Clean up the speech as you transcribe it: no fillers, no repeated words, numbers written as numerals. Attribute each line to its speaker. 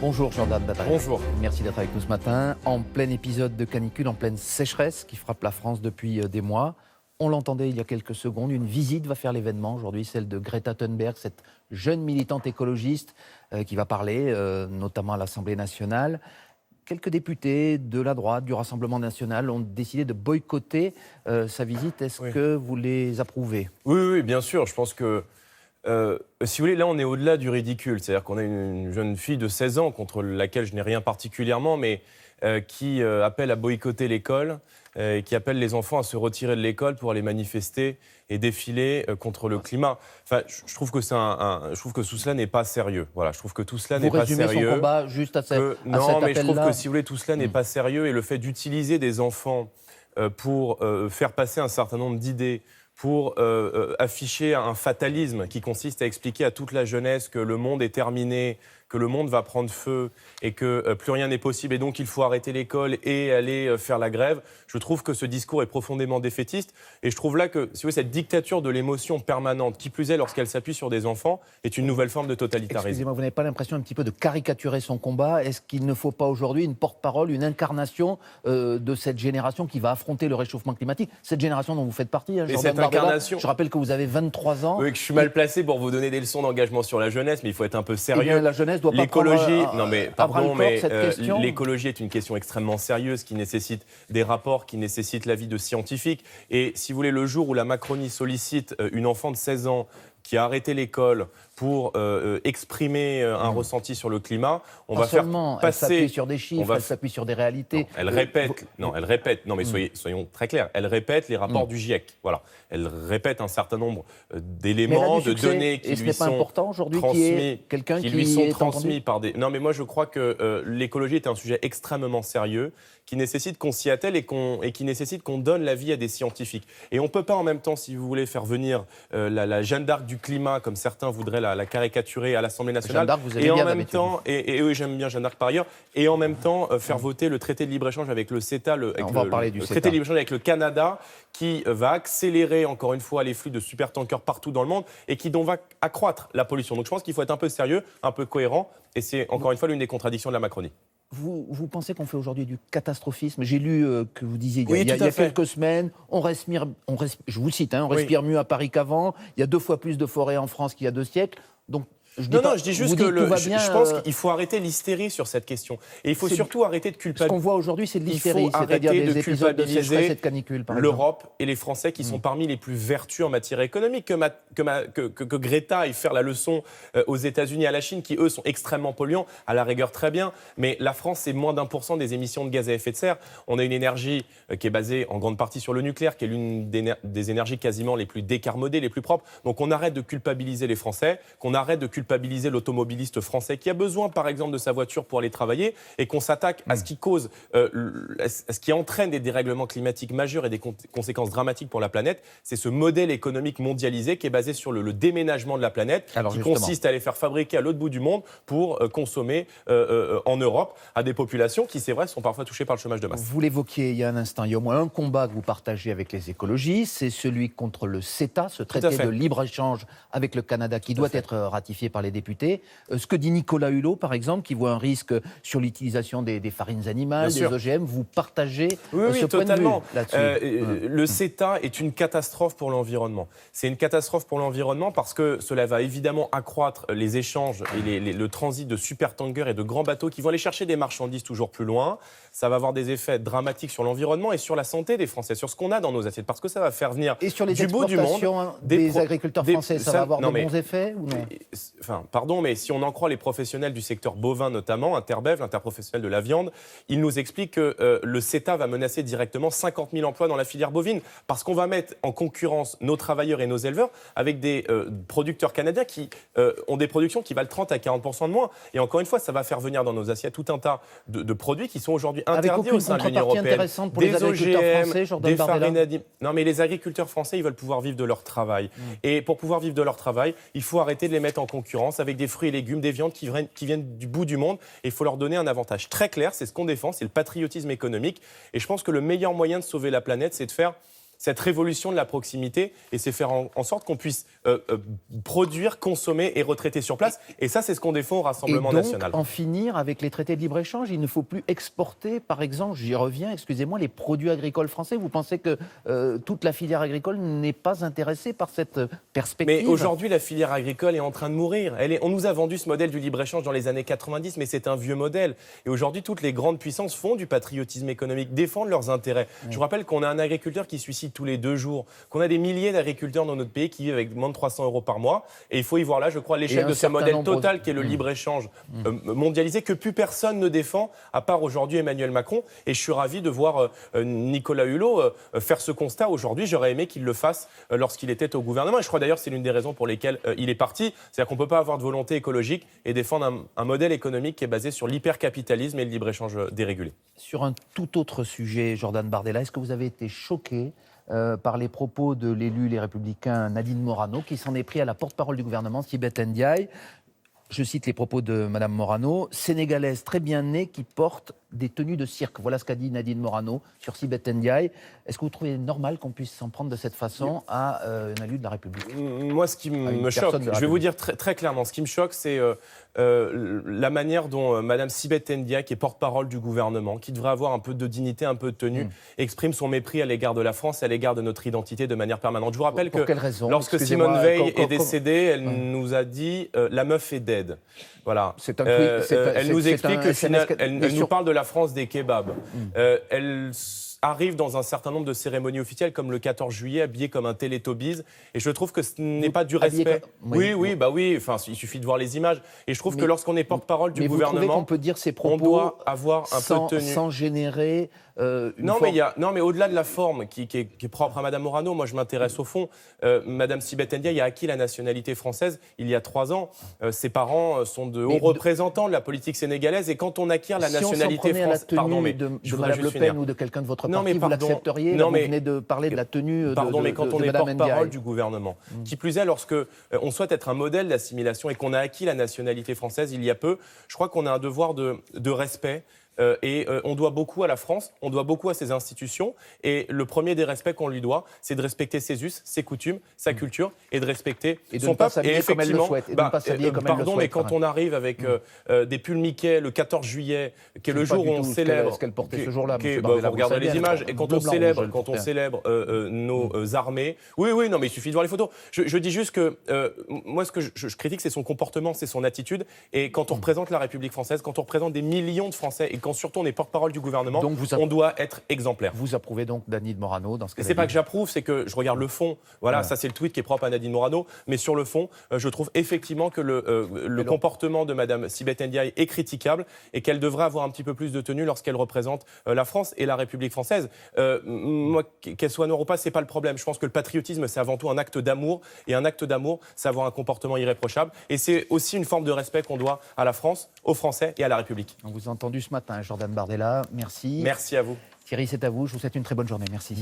Speaker 1: Bonjour Jordan Bataille.
Speaker 2: Bonjour.
Speaker 1: Merci d'être avec nous ce matin. En plein épisode de canicule, en pleine sécheresse qui frappe la France depuis des mois. On l'entendait il y a quelques secondes, une visite va faire l'événement aujourd'hui, celle de Greta Thunberg, cette jeune militante écologiste qui va parler notamment à l'Assemblée nationale. Quelques députés de la droite, du Rassemblement national, ont décidé de boycotter sa visite. Est-ce que vous les approuvez ?
Speaker 2: Oui, bien sûr. Je pense que, si vous voulez, là, on est au-delà du ridicule. C'est-à-dire qu'on a une jeune fille de 16 ans, contre laquelle je n'ai rien particulièrement, mais qui appelle à boycotter l'école, qui appelle les enfants à se retirer de l'école pour aller manifester et défiler contre le climat. Enfin, je trouve que je trouve que tout cela n'est pas sérieux. Voilà, je trouve que tout cela n'est pas sérieux.
Speaker 1: Vous résumez son combat juste à cet appel-là ?
Speaker 2: Non, mais je trouve que, si vous voulez, tout cela n'est pas sérieux, et le fait d'utiliser des enfants pour faire passer un certain nombre d'idées, pour afficher un fatalisme qui consiste à expliquer à toute la jeunesse que le monde est terminé, que le monde va prendre feu et que plus rien n'est possible et donc il faut arrêter l'école et aller faire la grève. Je trouve que ce discours est profondément défaitiste et je trouve là que, si vous voulez, cette dictature de l'émotion permanente, qui plus est lorsqu'elle s'appuie sur des enfants, est une nouvelle forme de totalitarisme.
Speaker 1: Excusez-moi, vous n'avez pas l'impression un petit peu de caricaturer son combat ? Est-ce qu'il ne faut pas aujourd'hui une porte-parole, une incarnation de cette génération qui va affronter le réchauffement climatique ? Cette génération dont vous faites partie, hein, Jordan Bardella.
Speaker 2: Incarnation...
Speaker 1: Je rappelle que vous avez 23 ans.
Speaker 2: Oui, que je suis mal placé pour vous donner des leçons d'engagement sur la jeunesse, mais il faut être un peu sérieux.
Speaker 1: Eh bien, la jeunesse doit pas
Speaker 2: l'écologie,
Speaker 1: prendre
Speaker 2: non mais pardon, mais
Speaker 1: cette question.
Speaker 2: L'écologie est une question extrêmement sérieuse qui nécessite des rapports, qui nécessite l'avis de scientifiques. Et si vous voulez, le jour où la Macronie sollicite une enfant de 16 ans qui a arrêté l'école pour exprimer un ressenti sur le climat, on va faire passer...
Speaker 1: Elle s'appuie sur des chiffres, elle s'appuie sur des réalités.
Speaker 2: Non, elle répète. Non, mais soyons très clairs. Elle répète les rapports du GIEC. Voilà. Elle répète un certain nombre d'éléments, de données qui lui sont transmis par des... Non, mais moi, je crois que l'écologie est un sujet extrêmement sérieux qui nécessite qu'on s'y attelle et qui nécessite qu'on donne l'avis à des scientifiques. Et on ne peut pas en même temps, si vous voulez, faire venir la Jeanne d'Arc du climat, comme certains voudraient la caricaturer à l'Assemblée nationale.
Speaker 1: Jeanne d'Arc, vous aimez
Speaker 2: et en
Speaker 1: bien,
Speaker 2: même temps, et oui, j'aime bien Jeanne d'Arc par ailleurs, et en même temps faire voter le traité de libre-échange avec le CETA, le traité de libre-échange avec le Canada, qui va accélérer encore une fois les flux de supertankers partout dans le monde et qui donc va accroître la pollution. Donc je pense qu'il faut être un peu sérieux, un peu cohérent, et c'est encore une fois l'une des contradictions de la Macronie.
Speaker 1: Vous pensez qu'on fait aujourd'hui du catastrophisme ? J'ai lu que vous disiez il y a quelques semaines, je vous cite, on respire mieux à Paris qu'avant, il y a 2 fois plus de forêts en France qu'il y a 2 siècles. Donc, je dis juste que
Speaker 2: je pense qu'il faut arrêter l'hystérie sur cette question. Et il faut surtout arrêter de culpabiliser.
Speaker 1: Ce qu'on voit aujourd'hui, c'est de l'hystérie, c'est-à-dire des épisodes de sécheresse et de canicule, par exemple.
Speaker 2: L'Europe et les Français qui sont parmi les plus vertueux en matière économique, que Greta aille faire la leçon aux États-Unis, à la Chine, qui eux sont extrêmement polluants, à la rigueur très bien. Mais la France, c'est moins d'1% des émissions de gaz à effet de serre. On a une énergie qui est basée en grande partie sur le nucléaire, qui est l'une des énergies quasiment les plus décarbonées, les plus propres. Donc on arrête de culpabiliser les Français, qu'on arrête de culpabiliser l'automobiliste français qui a besoin, par exemple, de sa voiture pour aller travailler, et qu'on s'attaque à ce qui cause, à ce qui entraîne des dérèglements climatiques majeurs et des conséquences dramatiques pour la planète. C'est ce modèle économique mondialisé qui est basé sur le déménagement de la planète, consiste à les faire fabriquer à l'autre bout du monde pour consommer en Europe à des populations qui, c'est vrai, sont parfois touchées par le chômage de masse.
Speaker 1: Vous l'évoquiez il y a un instant, il y a au moins un combat que vous partagez avec les écologistes, c'est celui contre le CETA, ce traité de libre-échange avec le Canada qui doit être ratifié par les députés. Ce que dit Nicolas Hulot, par exemple, qui voit un risque sur l'utilisation des farines animales, des OGM, vous partagez ce point de vue là-dessus.
Speaker 2: Le CETA est une catastrophe pour l'environnement. C'est une catastrophe pour l'environnement parce que cela va évidemment accroître les échanges et le transit de supertankers et de grands bateaux qui vont aller chercher des marchandises toujours plus loin. Ça va avoir des effets dramatiques sur l'environnement et sur la santé des Français, sur ce qu'on a dans nos assiettes, parce que ça va faire venir
Speaker 1: et sur les
Speaker 2: du bout du monde
Speaker 1: des agriculteurs français, ça va avoir de bons effets ou non ?
Speaker 2: Enfin, pardon, mais si on en croit les professionnels du secteur bovin notamment, Interbev, l'interprofessionnel de la viande, ils nous expliquent que le CETA va menacer directement 50 000 emplois dans la filière bovine, parce qu'on va mettre en concurrence nos travailleurs et nos éleveurs avec des producteurs canadiens qui ont des productions qui valent 30 à 40% de moins. Et encore une fois, ça va faire venir dans nos assiettes tout un tas de produits qui sont aujourd'hui interdits au sein de l'Union européenne.
Speaker 1: Pour des agriculteurs français,
Speaker 2: des farines animales. Non, mais les agriculteurs français, ils veulent pouvoir vivre de leur travail. Et pour pouvoir vivre de leur travail, il faut arrêter de les mettre en concurrence avec des fruits et légumes, des viandes qui viennent du bout du monde. Et il faut leur donner un avantage très clair. C'est ce qu'on défend, c'est le patriotisme économique. Et je pense que le meilleur moyen de sauver la planète, c'est de faire cette révolution de la proximité et c'est faire en sorte qu'on puisse produire, consommer et retraiter sur place. Et ça, c'est ce qu'on défend au Rassemblement national.
Speaker 1: En finir avec les traités de libre-échange. Il ne faut plus exporter, par exemple, j'y reviens, excusez-moi, les produits agricoles français. Vous pensez que toute la filière agricole n'est pas intéressée par cette perspective?
Speaker 2: Mais aujourd'hui, la filière agricole est en train de mourir. On nous a vendu ce modèle du libre-échange dans les années 90, mais c'est un vieux modèle. Et aujourd'hui, toutes les grandes puissances font du patriotisme économique, défendent leurs intérêts. Oui. Je vous rappelle qu'on a un agriculteur qui suicide tous les 2 jours, qu'on a des milliers d'agriculteurs dans notre pays qui vivent avec moins de 300 € par mois. Et il faut y voir là, je crois, l'échec de ce modèle total qui est le libre-échange mondialisé que plus personne ne défend, à part aujourd'hui Emmanuel Macron. Et je suis ravi de voir Nicolas Hulot faire ce constat aujourd'hui. J'aurais aimé qu'il le fasse lorsqu'il était au gouvernement. Et je crois d'ailleurs que c'est l'une des raisons pour lesquelles il est parti. C'est-à-dire qu'on ne peut pas avoir de volonté écologique et défendre un modèle économique qui est basé sur l'hypercapitalisme et le libre-échange dérégulé.
Speaker 1: Sur un tout autre sujet, Jordan Bardella, est-ce que vous avez été choqué par les propos de l'élu Les Républicains Nadine Morano, qui s'en est pris à la porte-parole du gouvernement, Sibeth Ndiaye? Je cite les propos de Mme Morano, sénégalaise très bien née qui porte des tenues de cirque. Voilà ce qu'a dit Nadine Morano sur Sibeth Ndiaye. Est-ce que vous trouvez normal qu'on puisse s'en prendre de cette façon à un élu de la République?
Speaker 2: Moi, ce qui me choque, je vais vous dire très clairement, ce qui me choque, c'est la manière dont Mme Sibeth Ndiaye, qui est porte-parole du gouvernement, qui devrait avoir un peu de dignité, un peu de tenue, exprime son mépris à l'égard de la France et à l'égard de notre identité de manière permanente. Je vous rappelle que lorsque Simone Veil est décédée, elle nous a dit « la meuf est dead ». Voilà. Elle nous explique elle nous parle de la France des kebabs. Elle arrive dans un certain nombre de cérémonies officielles, comme le 14 juillet, habillée comme un Télétobies. Et je trouve que ce n'est pas du respect. Oui. Enfin, il suffit de voir les images. Et je trouve que lorsqu'on est porte-parole du gouvernement,
Speaker 1: on peut dire ces propos
Speaker 2: on doit avoir un peu de tenue.
Speaker 1: Sans générer
Speaker 2: mais au-delà de la forme qui est propre à Mme Morano, moi je m'intéresse au fond. Mme Sibeth Ndiaye a acquis la nationalité française il y a 3 ans. Ses parents sont de hauts représentants de la politique sénégalaise. Et quand on acquiert la nationalité française...
Speaker 1: Pardon, mais de Mme Le Pen ou de quelqu'un de votre parti, vous l'accepteriez? Vous venez de parler de la tenue de Mme Ndiaye.
Speaker 2: Mais quand on est porte-parole du gouvernement, qui plus est, lorsque on souhaite être un modèle d'assimilation et qu'on a acquis la nationalité française il y a peu, je crois qu'on a un devoir de respect. On doit beaucoup à la France, on doit beaucoup à ses institutions. Et le premier des respects qu'on lui doit, c'est de respecter ses us, ses coutumes, sa culture et de respecter son peuple. Et effectivement, mais quand on arrive avec des pulls Mickey le 14 juillet, qui est le jour où on célèbre...
Speaker 1: ce qu'elle portait ce jour-là,
Speaker 2: vous regardez les images. Et quand on célèbre nos armées... Oui, non, mais il suffit de voir les photos. Je dis juste que moi, ce que je critique, c'est son comportement, c'est son attitude. Et quand on représente la République française, quand on représente des millions de Français, et quand surtout on est porte-parole du gouvernement, on doit être exemplaire.
Speaker 1: Vous approuvez donc Nadine Morano dans ce cas?
Speaker 2: C'est pas que j'approuve, c'est que je regarde le fond. Voilà, ça c'est le tweet qui est propre à Nadine Morano. Mais sur le fond, je trouve effectivement que le comportement de Mme Sibeth Ndiaye est critiquable et qu'elle devrait avoir un petit peu plus de tenue lorsqu'elle représente la France et la République française. Moi, qu'elle soit noire ou pas, c'est pas le problème. Je pense que le patriotisme, c'est avant tout un acte d'amour. Et un acte d'amour, c'est avoir un comportement irréprochable. Et c'est aussi une forme de respect qu'on doit à la France, aux Français et à la République.
Speaker 1: On vous a entendu ce matin, Jordan Bardella, merci.
Speaker 2: Merci à vous.
Speaker 1: Thierry, c'est à vous. Je vous souhaite une très bonne journée. Merci.